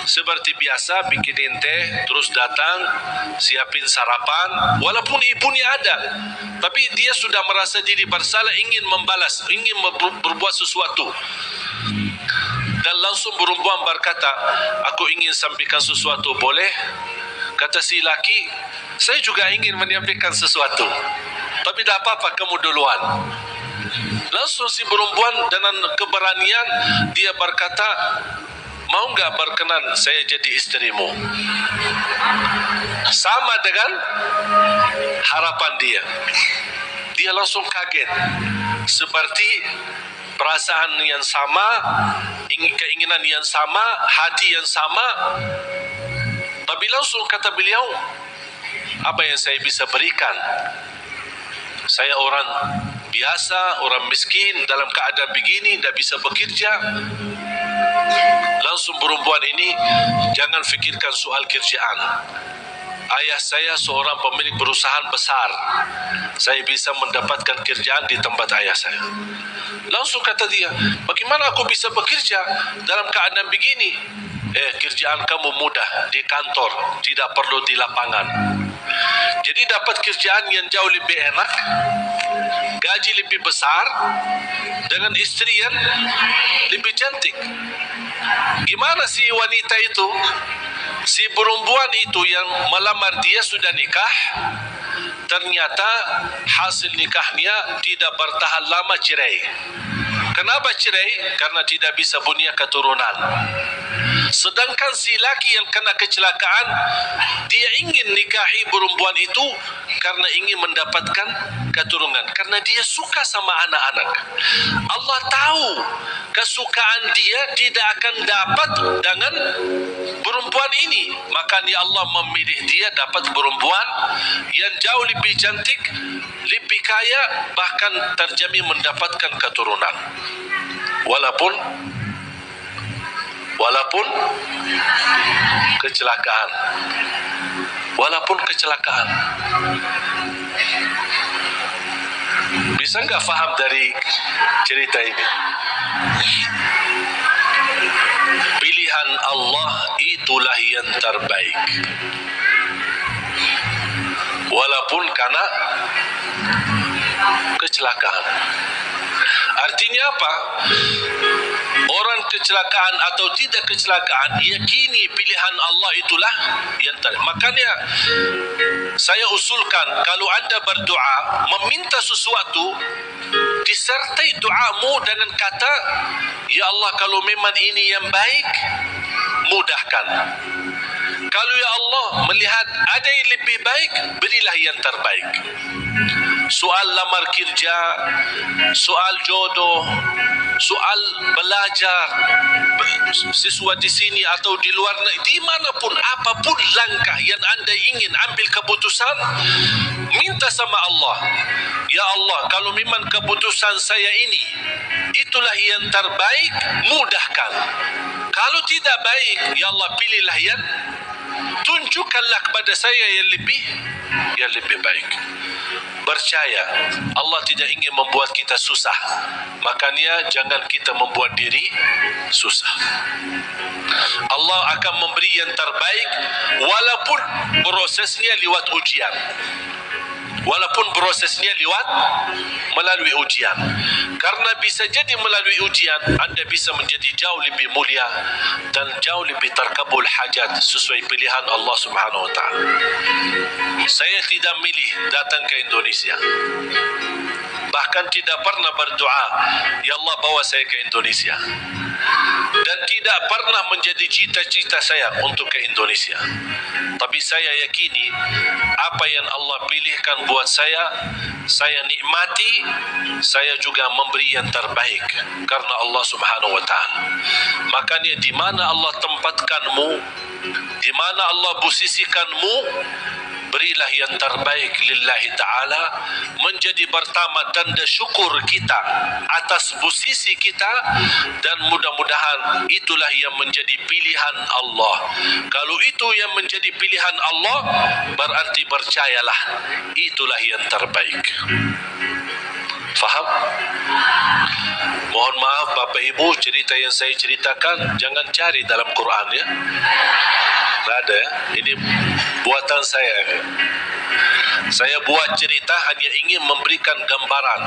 Speaker 1: seperti biasa bikinin teh, terus datang siapin sarapan. Walaupun ibunya ada, tapi dia sudah merasa diri bersalah, ingin membalas, ingin berbuat sesuatu. Dan langsung perempuan berkata, aku ingin sampaikan sesuatu, boleh? Kata si laki, saya juga ingin menyampaikan sesuatu, tapi tak apa-apa, kamu duluan. Langsung si perempuan dengan keberanian dia berkata, mau enggak berkenan saya jadi istrimu? Sama dengan harapan dia. Dia langsung kaget, seperti perasaan yang sama, keinginan yang sama, hati yang sama. Tapi langsung kata beliau, apa yang saya bisa berikan? Saya orang biasa, orang miskin, dalam keadaan begini, tidak bisa bekerja. Langsung perempuan ini, jangan fikirkan soal kerjaan. Ayah saya seorang pemilik perusahaan besar, saya bisa mendapatkan kerjaan di tempat ayah saya. Langsung kata dia, bagaimana aku bisa bekerja dalam keadaan begini? Kerjaan kamu mudah di kantor, tidak perlu di lapangan. Jadi dapat kerjaan yang jauh lebih enak, gaji lebih besar, dengan istri yang lebih cantik. Gimana si wanita itu? Si perempuan itu yang melamar dia sudah nikah, ternyata hasil nikahnya tidak bertahan lama, cerai. Kenapa cerai? Karena tidak bisa punya keturunan. Sedangkan si laki yang kena kecelakaan, dia ingin nikahi perempuan itu karena ingin mendapatkan keturunan, karena dia suka sama anak-anak. Allah tahu kesukaan dia tidak akan dapat dengan perempuan ini, makanya Allah memilih dia dapat perempuan yang jauh lebih cantik, lebih kaya, bahkan terjamin mendapatkan keturunan. Walaupun kecelakaan. Bisa enggak faham dari cerita ini? Pilihan Allah itulah yang terbaik. Walaupun karena kecelakaan. Artinya apa? Orang kecelakaan atau tidak kecelakaan, yakini pilihan Allah itulah yang terbaik. Makanya saya usulkan, kalau anda berdoa meminta sesuatu, disertai doamu dengan kata, ya Allah, kalau memang ini yang baik, mudahkan. Kalau ya Allah melihat ada yang lebih baik, berilah yang terbaik. Soal lamar kerja, soal jodoh, soal belajar, siswa di sini atau di luar negeri, dimanapun, apapun langkah yang anda ingin ambil keputusan, minta sama Allah, ya Allah, kalau memang keputusan saya ini itulah yang terbaik, mudahkan. Kalau tidak baik, ya Allah, pilihlah yang, tunjukkanlah kepada saya yang lebih baik. Percaya, Allah tidak ingin membuat kita susah. Makanya jangan kita membuat diri susah. Allah akan memberi yang terbaik walaupun prosesnya lewat ujian. Walaupun prosesnya melalui ujian. Karena bisa jadi melalui ujian anda bisa menjadi jauh lebih mulia dan jauh lebih terkabul hajat sesuai pilihan Allah Subhanahu wa taala. Saya tidak milih datang ke Indonesia. Bahkan tidak pernah berdoa, ya Allah bawa saya ke Indonesia. Dan tidak pernah menjadi cita-cita saya untuk ke Indonesia. Tapi saya yakini apa yang Allah pilihkan buat saya nikmati, saya juga memberi yang terbaik karena Allah Subhanahu wa taala. Makanya di mana Allah tempatkanmu, di mana Allah posisikanmu, berilah yang terbaik lillahi ta'ala, menjadi pertama tanda syukur kita atas posisi kita, dan mudah-mudahan itulah yang menjadi pilihan Allah. Kalau itu yang menjadi pilihan Allah, berarti percayalah itulah yang terbaik. Faham? Mohon maaf Bapak Ibu, cerita yang saya ceritakan jangan cari dalam Quran ya. Tak ada ya. Ini buatan saya. Saya buat cerita hanya ingin memberikan gambaran.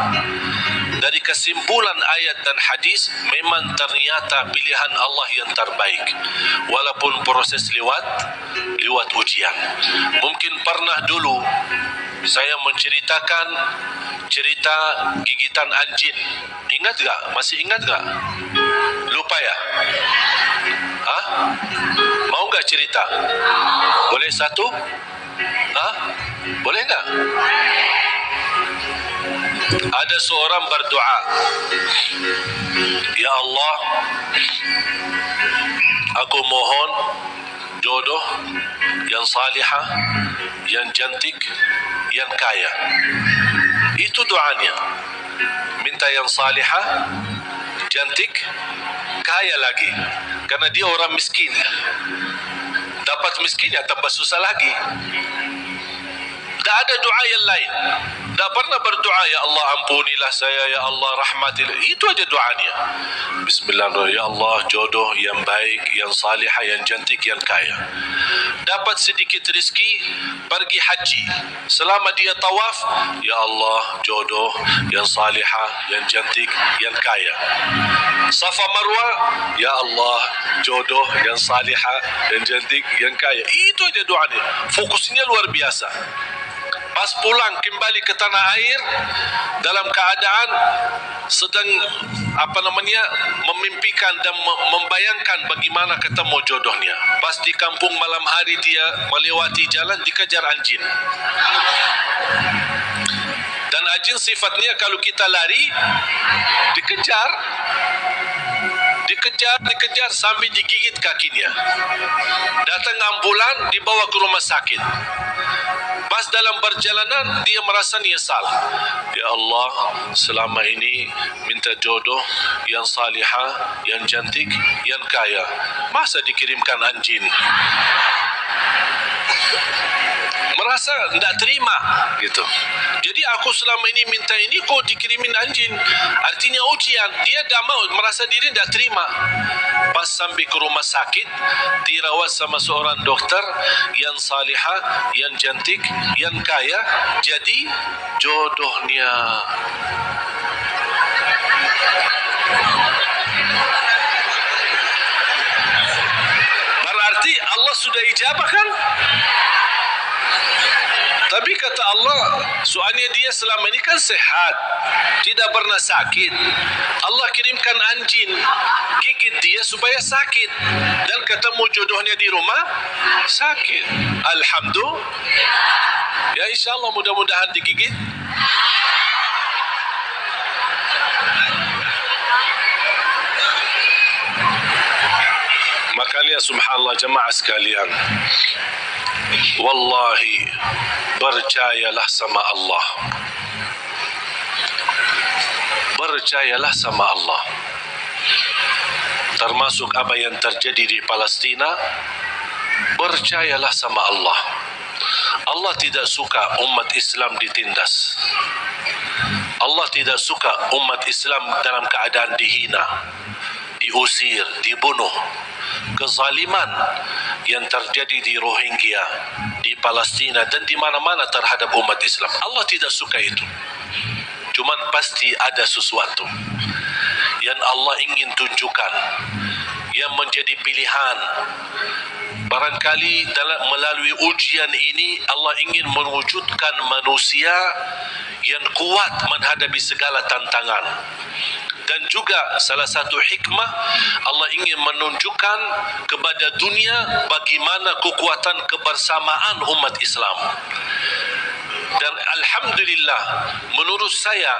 Speaker 1: Dari kesimpulan ayat dan hadis, memang ternyata pilihan Allah yang terbaik. Walaupun proses lewat ujian. Mungkin pernah dulu saya menceritakan cerita gigitan anjing. Ingat tak? Masih ingat tak? Lupa ya? Hah? Mau tak cerita? Boleh satu? Hah? Boleh tak? Ada seorang berdoa, ya Allah, aku mohon jodoh yang salihah, yang cantik, yang kaya. Itu doanya. Minta yang salihah, cantik, kaya lagi. Karena dia orang miskin. Dapat miskin ya tambah susah lagi. Tak ada doa yang lain. Tak pernah berdoa, ya Allah ampunilah saya, ya Allah rahmatilah. Itu aja doanya. Bismillahirrahmanirrahim. Ya Allah, jodoh yang baik, yang salihah, yang cantik, yang kaya. Dapat sedikit rezeki, pergi haji. Selama dia tawaf, ya Allah, jodoh yang salihah, yang cantik, yang kaya. Safa Marwah, ya Allah, jodoh yang salihah, yang cantik, yang kaya. Itu aja doanya. Fokusnya luar biasa. Pas pulang kembali ke tanah air dalam keadaan sedang memimpikan dan membayangkan bagaimana ketemu jodohnya. Pas di kampung malam hari dia melewati jalan, dikejar anjing. Dan anjing sifatnya kalau kita lari dikejar sampai digigit kakinya. Datang ambulan, dibawa ke rumah sakit. Pas dalam perjalanan dia merasa nyesal. Ya Allah, selama ini minta jodoh yang salihah, yang cantik, yang kaya. Masa dikirimkan anjing? Merasa tidak terima gitu. Jadi aku selama ini minta ini kok dikirimin anjing. Artinya ujian. Dia tidak mau, merasa diri tidak terima. Pas sampai ke rumah sakit, dirawat sama seorang dokter yang salihah, yang cantik, yang kaya. Jadi jodohnya. berarti Allah sudah ijabah kan? Tapi kata Allah, soalnya dia selama ini kan sehat, tidak pernah sakit. Allah kirimkan anjing, gigit dia supaya sakit. Dan ketemu jodohnya di rumah, sakit. Alhamdulillah. Ya insyaAllah mudah-mudahan digigit. Makanya subhanallah jemaah sekalian, wallahi percayalah sama Allah. Percayalah sama Allah. Termasuk apa yang terjadi di Palestina, percayalah sama Allah. Allah tidak suka umat Islam ditindas. Allah tidak suka umat Islam dalam keadaan dihina, diusir, dibunuh. Kezaliman yang terjadi di Rohingya, di Palestina dan di mana-mana terhadap umat Islam, Allah tidak suka itu. Cuman pasti ada sesuatu yang Allah ingin tunjukkan, yang menjadi pilihan. Barangkali melalui ujian ini Allah ingin mewujudkan manusia yang kuat menghadapi segala tantangan. Dan juga salah satu hikmah, Allah ingin menunjukkan kepada dunia bagaimana kekuatan kebersamaan umat Islam. Dan alhamdulillah, menurut saya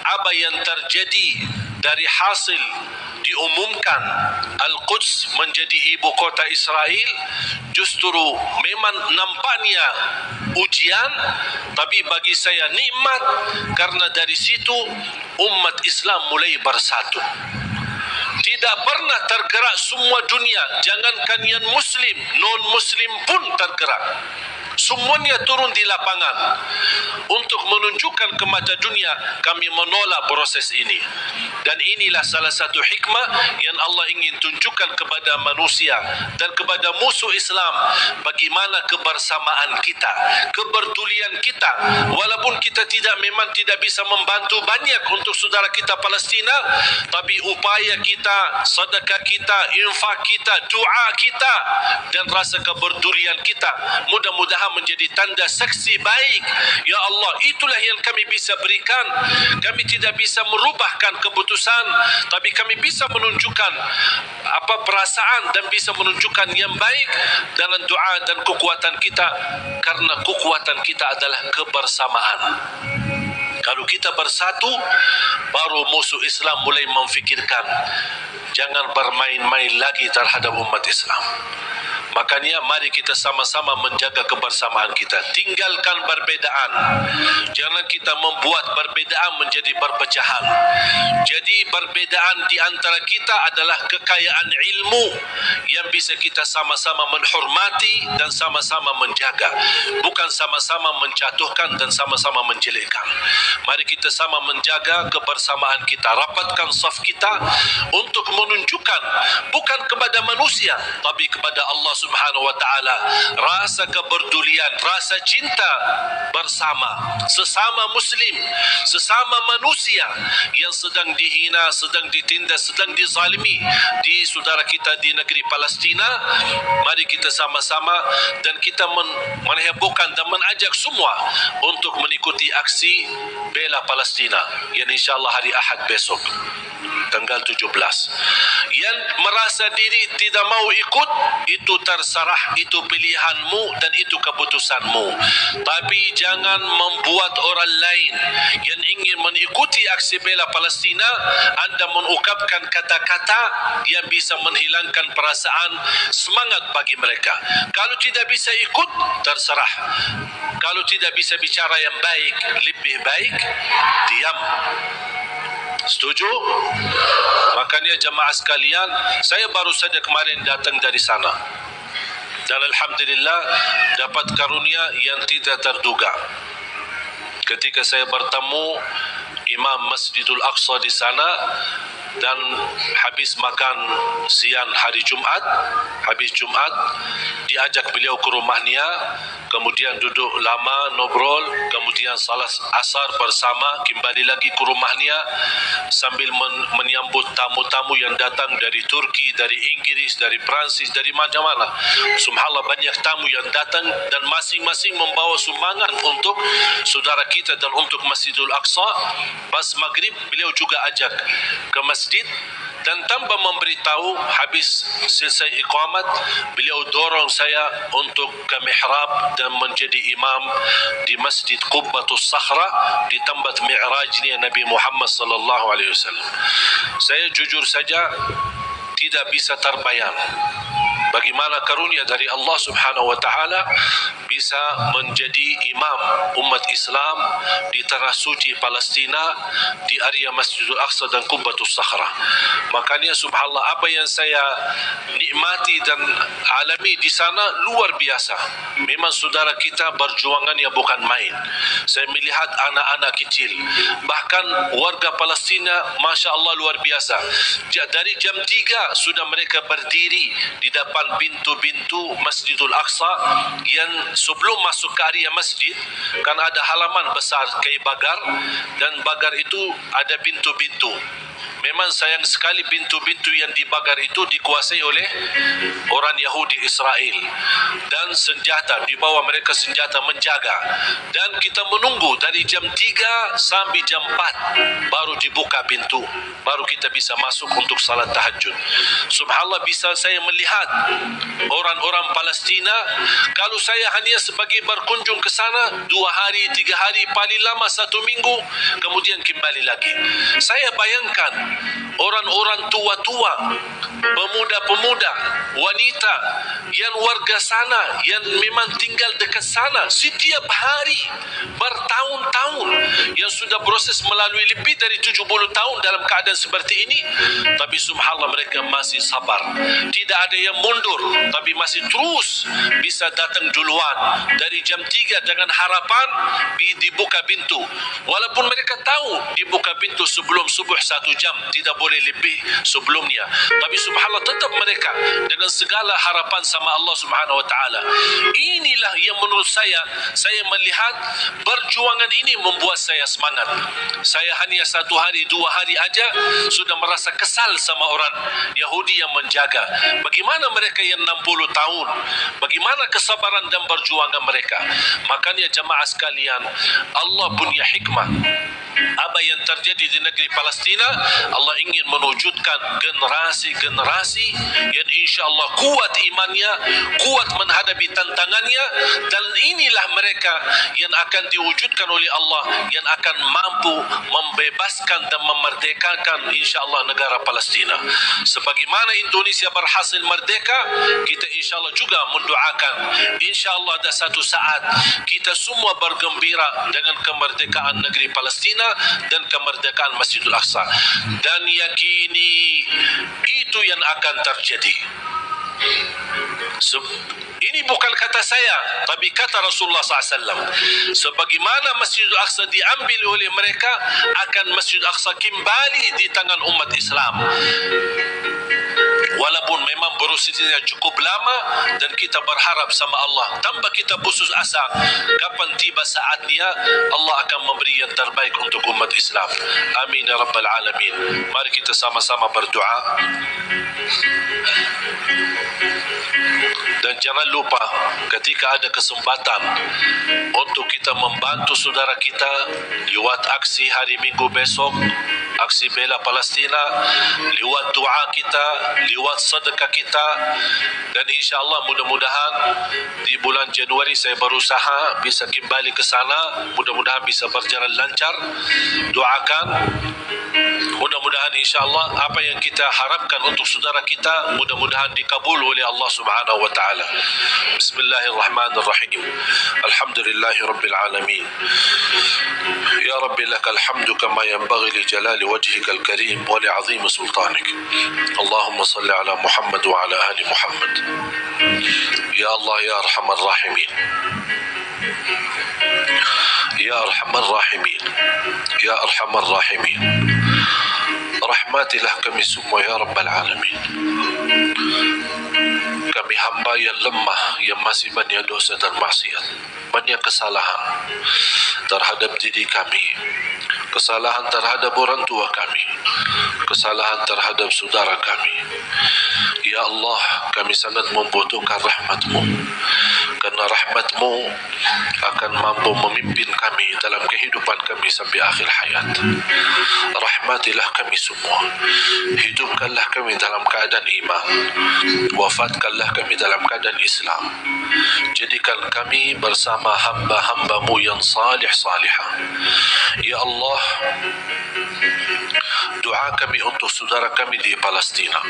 Speaker 1: apa yang terjadi dari hasil diumumkan Al-Quds menjadi ibu kota Israel justru memang nampaknya ujian, tapi bagi saya nikmat, karena dari situ umat Islam mulai bersatu. Tidak pernah tergerak semua dunia, jangankan yang muslim, non-muslim pun tergerak. Semuanya turun di lapangan untuk menunjukkan kepada dunia kami menolak proses ini. Dan inilah salah satu hikmah yang Allah ingin tunjukkan kepada manusia dan kepada musuh Islam, bagaimana kebersamaan kita, kepedulian kita. Walaupun kita memang tidak bisa membantu banyak untuk saudara kita Palestina, tapi upaya kita, sedekah kita, infak kita, doa kita dan rasa kepedulian kita mudah-mudahan menjadi tanda saksi baik. Ya Allah, itulah yang kami bisa berikan. Kami tidak bisa merubahkan keputusan, tapi kami bisa menunjukkan perasaan dan bisa menunjukkan yang baik dalam doa dan kekuatan kita, karena kekuatan kita adalah kebersamaan. Kalau kita bersatu, baru musuh Islam mulai memfikirkan jangan bermain-main lagi terhadap umat Islam. Makanya mari kita sama-sama menjaga kebersamaan kita. Tinggalkan perbedaan. Jangan kita membuat perbedaan menjadi perpecahan. Jadi perbedaan di antara kita adalah kekayaan ilmu yang bisa kita sama-sama menghormati dan sama-sama menjaga. Bukan sama-sama menjatuhkan dan sama-sama menjelekkan. Mari kita sama menjaga kebersamaan kita. Rapatkan saf kita untuk menunjukkan bukan kepada manusia, tapi kepada Allah Subhanahu wa ta'ala rasa kepedulian, rasa cinta bersama sesama muslim, sesama manusia yang sedang dihina, sedang ditindas, sedang dizalimi di saudara kita di negeri Palestina. Mari kita sama-sama dan kita menghebohkan dan mengajak semua untuk mengikuti aksi bela Palestina yang insyaAllah hari Ahad besok tanggal 17. Yang merasa diri tidak mau ikut, itu terserah, itu pilihanmu dan itu keputusanmu. Tapi jangan membuat orang lain yang ingin mengikuti aksi bela Palestina, anda mengungkapkan kata-kata yang bisa menghilangkan perasaan semangat bagi mereka. Kalau tidak bisa ikut, terserah. Kalau tidak bisa bicara yang baik, lebih baik diam. Setuju? Makanya jemaah sekalian, saya baru saja kemarin datang dari sana. Dan alhamdulillah dapat karunia yang tidak terduga. Ketika saya bertemu Imam Masjidul Aqsa di sana, dan habis makan siang hari Jumat, habis Jumat diajak beliau ke rumahnya, kemudian duduk lama ngobrol, kemudian salat asar bersama, kembali lagi ke rumahnya sambil menyambut tamu-tamu yang datang dari Turki, dari Inggris, dari Perancis, dari mana-mana. Subhanallah, banyak tamu yang datang dan masing-masing membawa sumbangan untuk saudara kita dan untuk Masjidul Aqsa. Pas maghrib beliau juga ajak ke masjid, dan tanpa memberitahu, habis selesai iqamat beliau dorong saya untuk ke mihrab dan menjadi imam di Masjid Qubbatus Sakhra di tempat mi'rajnya Nabi Muhammad sallallahu alaihi wasallam. Saya jujur saja tidak bisa terbayang bagaimana karunia dari Allah Subhanahu wa taala bisa menjadi imam umat Islam di tanah suci Palestina, di area Masjidul Aqsa dan Qubbatus Sakhra. Makanya subhanallah, apa yang saya nikmati dan alami di sana luar biasa. Memang saudara kita berjuangannya bukan main. Saya melihat anak-anak kecil, bahkan warga Palestina, Masya Allah luar biasa. Dari jam 3 sudah mereka berdiri di depan pintu-pintu Masjidul Aqsa, yang sebelum masuk ke area masjid kan ada halaman besar kayak bagar, dan bagar itu ada pintu-pintu. Memang sayang sekali pintu-pintu yang dibagar itu dikuasai oleh orang Yahudi Israel, dan senjata, di bawah mereka senjata menjaga, dan kita menunggu dari jam 3 sampai jam 4 baru dibuka pintu, baru kita bisa masuk untuk salat tahajud. Subhanallah, bisa saya melihat orang-orang Palestina, kalau saya hanya sebagai berkunjung ke sana 2 hari, 3 hari, paling lama 1 minggu, kemudian kembali lagi. Saya bayangkan orang-orang tua-tua, pemuda-pemuda, wanita yang warga sana, yang memang tinggal dekat sana setiap hari bertahun-tahun, yang sudah proses melalui lebih dari 70 tahun dalam keadaan seperti ini, tapi subhanallah mereka masih sabar, tidak ada yang mundur, tapi masih terus bisa datang duluan dari jam 3 dengan harapan dibuka pintu, walaupun mereka tahu dibuka pintu sebelum subuh 1 jam, tidak boleh lebih sebelumnya, tapi subhanallah tetap mereka dengan segala harapan sama Allah Subhanahu wa taala. Inilah yang menurut saya melihat perjuangan ini membuat saya semangat. Saya hanya 1 hari 2 hari aja sudah merasa kesal sama orang Yahudi yang menjaga. Bagaimana mereka yang 60 tahun, bagaimana kesabaran dan perjuangan mereka. Makanya jemaah sekalian, Allah punya hikmah. Apa yang terjadi di negeri Palestina, Allah ingin mewujudkan generasi-generasi yang insya Allah kuat imannya, kuat menghadapi tantangannya, dan inilah mereka yang akan diwujudkan oleh Allah, yang akan mampu membebaskan dan memerdekakan insya Allah negara Palestina. Sebagaimana Indonesia berhasil merdeka, kita insya Allah juga mendoakan insya Allah ada satu saat kita semua bergembira dengan kemerdekaan negeri Palestina dan kemerdekaan Masjidul Aqsa, dan yakini itu yang akan terjadi. Ini bukan kata saya, tapi kata Rasulullah SAW. Sebagaimana Masjidul Aqsa diambil oleh mereka, akan Masjidul Aqsa kembali di tangan umat Islam. Walaupun memang prosesnya cukup lama, dan kita berharap sama Allah, tanpa kita putus asa, kapan tiba saatnya Allah akan memberi yang terbaik untuk umat Islam. Amin ya rabbal alamin. Mari kita sama-sama berdoa. Dan jangan lupa, ketika ada kesempatan untuk kita membantu saudara kita lewat aksi hari Minggu besok, aksi bela Palestina, lewat doa kita, lewat sedekah kita, dan insyaAllah mudah-mudahan di bulan Januari saya berusaha bisa kembali ke sana, mudah-mudahan bisa berjalan lancar. Doakan, mudah-mudahan insyaAllah apa yang kita harapkan untuk saudara kita mudah-mudahan dikabul oleh Allah Subhanahu wa ta'ala. Bismillahirrahmanirrahim. Alhamdulillahi rabbil alamin. Ya Rabbi lakal hamdu kama yanbaghi li jalali wajhikal karim wa li azimi sultanik. Allahumma salli ala Muhammad wa ala ali Muhammad. Ya Allah ya Arhamar Rahimin, Ya Arhamar Rahimin, Ya Arhamar Rahimin, rahmatilah kami semua ya Rabbal Alamin. Kami hamba yang lemah, yang masih banyak dosa dan maksiat, banyak kesalahan terhadap diri kami, kesalahan terhadap orang tua kami, kesalahan terhadap saudara kami. Ya Allah, kami sangat membutuhkan rahmat-Mu, karena rahmat-Mu akan mampu memimpin kami dalam kehidupan kami sampai akhir hayat. Rahmatilah kami semua, hidupkanlah kami dalam keadaan iman, wafatkanlah kami dalam keadaan Islam. Jadikan kami bersama hamba-hamba-Mu yang salih-salihah. Ya Allah, doa kami untuk saudara kami di Palestina.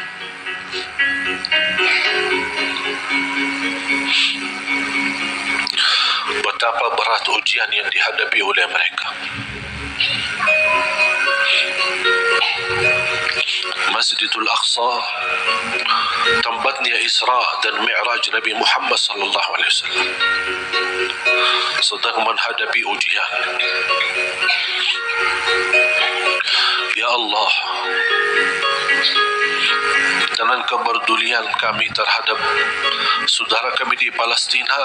Speaker 1: Betapa berat ujian yang dihadapi oleh mereka. Masjidul Aqsa, tempatnya Isra dan Mi'raj Nabi Muhammad sallallahu alaihi wasallam, sedang menghadapi ujian. Ya Allah, dengan kepedulian kami terhadap saudara kami di Palestina,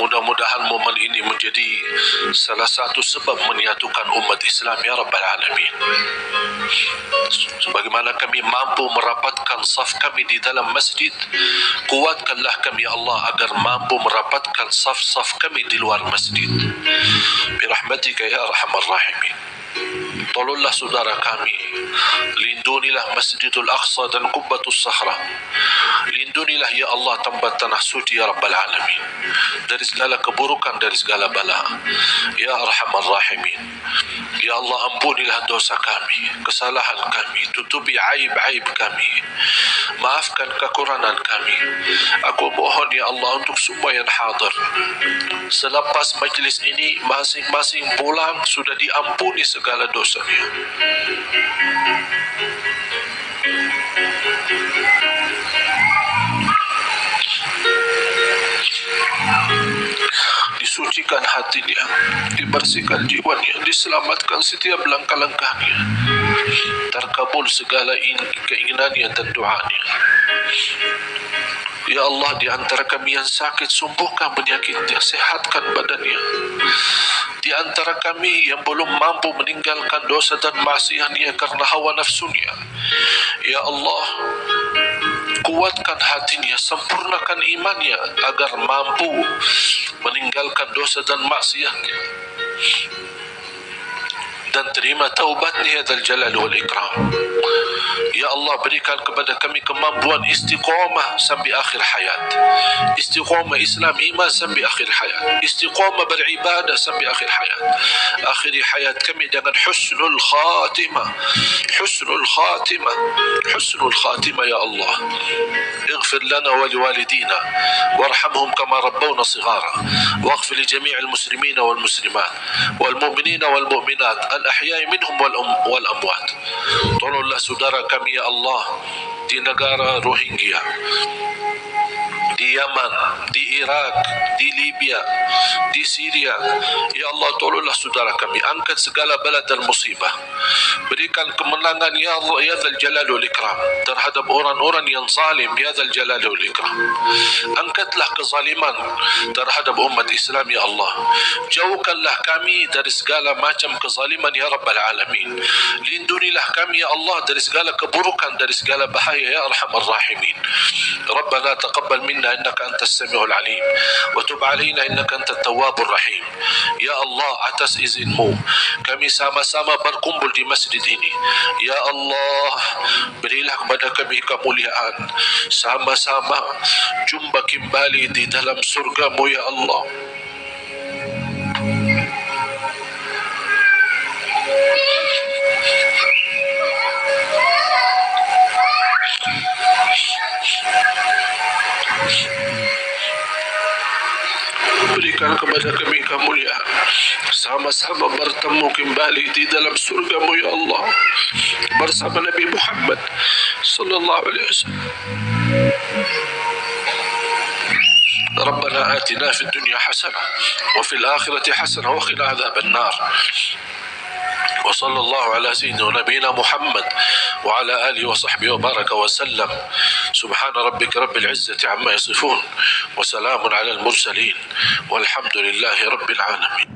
Speaker 1: mudah-mudahan momen ini menjadi salah satu sebab menyatukan umat Islam ya Rabbal Alamin. Sebagaimana kami mampu merapatkan saf kami di dalam masjid, kuatkanlah kami ya Allah agar mampu merapatkan saf-saf kami di luar masjid. Birahmatika ya Arhamar Rahimin. Tolonglah saudara kami, lindunilah Masjidul Aqsa dan Qubbatus Sakhra. Lindunilah ya Allah tempat tanah suci ya Rabbal Alamin dari segala keburukan, dari segala bala ya Arhamar Rahimin. Ya Allah, ampunilah dosa kami, kesalahan kami, tutupi aib-aib kami, maafkan kekurangan kami. Aku mohon ya Allah untuk semua yang hadir, selepas majlis ini masing-masing pulang sudah diampuni segala dosanya. Disucikan hatinya, dibersihkan jiwanya, diselamatkan setiap langkah-langkahnya, terkabul segala keinginannya dan doanya. Ya Allah, di antara kami yang sakit, sembuhkan penyakitnya, sehatkan badannya. Di antara kami yang belum mampu meninggalkan dosa dan maksiatnya karena hawa nafsunya, ya Allah, kuatkan hatinya, sempurnakan imannya agar mampu meninggalkan dosa dan maksiatnya dan terima taubatnya dzal jalal wal ikram. Ya Allah, berikan kepada kami kemampuan istiqamah sampai akhir hayat, istiqamah Islam iman sampai akhir hayat, istiqamah beribadah sampai akhir hayat. Akhiri hayat kami dengan husnul khatimah, husnul khatimah, husnul khatimah ya Allah. اغفر لنا ولوالدينا وارحمهم كما ربونا صغارا واغفر لجميع المسلمين والمسلمات والمؤمنين والمؤمنات الأحياء منهم والأموات. Tolonglah saudara kami ya Allah di negara Rohingya, di Yaman, di Irak, di Libya, di Syria. Ya Allah, tolonglah saudara kami, angkat segala bala dan musibah. Berikan kemenangan ya Allah ya dzal jalal wal ikram terhadap orang-orang yang zalim ya dzal jalal wal ikram. Angkatlah kezaliman terhadap umat Islam ya Allah. Jauhkanlah kami dari segala macam kezaliman ya Rabbal Alamin. Lindunilah kami ya Allah dari segala keburukan, dari segala bahaya ya Arhamar Rahimin. Rabbana taqabbal minna innaka antas samiul alim wa tub alaina innaka antat tawwabur rahim. Ya Allah, atas izinmu kami sama-sama berkumpul di masjid ini. Ya Allah, berilah kepada kami kemuliaan, sama-sama jumpa kembali di dalam surga-Mu ya Allah. Berikan kepada kami kemuliaan, sama-sama bertemu kembali di dalam surga-Mu ya Allah bersama Nabi Muhammad sallallahu alaihi wasallam. ربنا آتنا في الدنيا حسنة وفي الآخرة حسنة وقنا عذاب النار. وصلى الله على سيدنا ونبينا محمد وعلى آله وصحبه وبارك وسلم. سبحان ربك رب العزة عما يصفون وسلام على المرسلين والحمد لله رب العالمين.